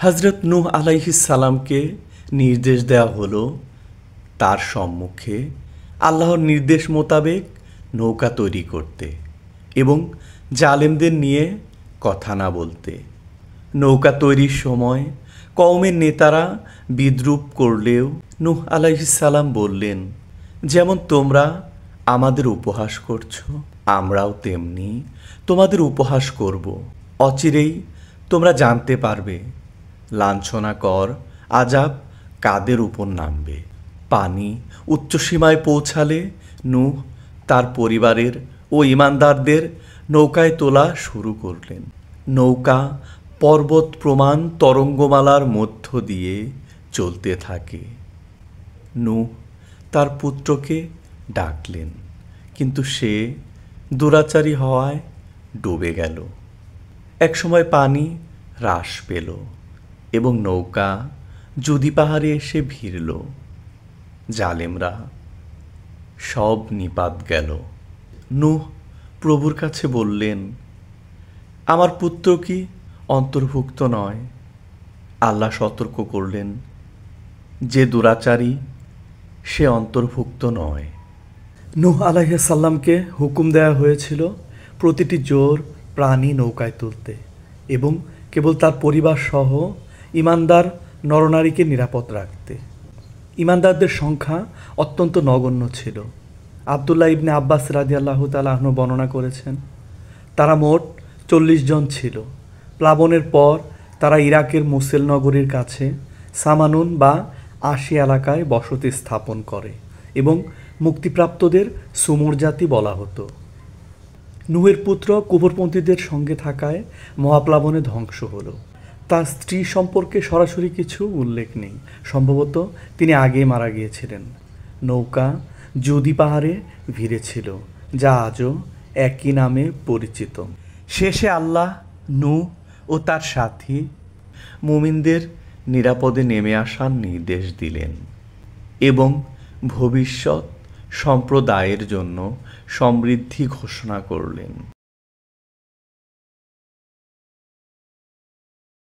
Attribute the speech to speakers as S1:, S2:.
S1: হযরত নূহ আলাইহিস সালামকে নির্দেশ দেওয়া হলো তার সম্মুখে আল্লাহর নির্দেশ মোতাবেক নৌকা তৈরি করতে এবং জালেমদের নিয়ে কথা না বলতে। নৌকা তৈরির সময় কওমের নেতারা বিদ্রূপ করলেও নূহ আলাইহিস সালাম বললেন, যেমন তোমরা আমাদের উপহাস করছো, আমরাও তেমনি তোমাদের উপহাস করব। অচিরেই তোমরা জানতে পারবে লাঞ্ছনাকর আযাব কাদের উপর নামবে। পানি উচ্চসীমায় পৌঁছালে নূহ তার পরিবারের ও ঈমানদারদের নৌকায় তোলা শুরু করলেন। নৌকা পর্বত প্রমাণ তরঙ্গমালার মধ্য দিয়ে চলতে থাকে। নূহ তার পুত্রকে ডাকলেন, কিন্তু সে দুরাচারী হওয়ায় ডুবে গেল। একসময় পানি হ্রাস পেল এবং নৌকা জুদি পাহাড়ে এসে ভিড়ল। জালেমরা সব নিপাত গেল। নূহ প্রভুর কাছে বললেন, আমার পুত্র কি অন্তর্ভুক্ত নয়? আল্লাহ সতর্ক করলেন, যে দুরাচারী সে অন্তর্ভুক্ত নয়। নূহ আলাইহিস সালামকে হুকুম দেওয়া হয়েছিল প্রতিটি জোর প্রাণী নৌকায় তুলতে এবং কেবল তার পরিবার সহ ঈমানদার নরনারীকে নিরাপদ রাখতে। ঈমানদারদের সংখ্যা অত্যন্ত নগণ্য ছিল। আব্দুল্লাহ ইবনে আব্বাস রাদিয়াল্লাহু তাআলা আনহু বর্ণনা করেছেন, তারা মোট 40 জন ছিল। প্লাবনের পর তারা ইরাকের মুসেল নগরীর কাছে সামানুন বা আশি এলাকায় বসতি স্থাপন করে এবং মুক্তিপ্রাপ্তদের সুমর জাতি বলা হতো। নূহের পুত্র কুফরপন্থীদের সঙ্গে থাকায় মহাপ্লাবনে ধ্বংস হলো। তার স্ত্রী সম্পর্কে সরাসরি কিছু উল্লেখ নেই, সম্ভবত তিনি আগেই মারা গিয়েছিলেন। নৌকা জুদি পাহাড়ে ভিড়েছিল, যা আজও একই নামে পরিচিত। শেষে আল্লাহ নূহ ও তার সাথী মুমিনদের নিরাপদে নেমে আসার নির্দেশ দিলেন এবং ভবিষ্যৎ সম্প্রদায়ের জন্য সমৃদ্ধি ঘোষণা করলেন।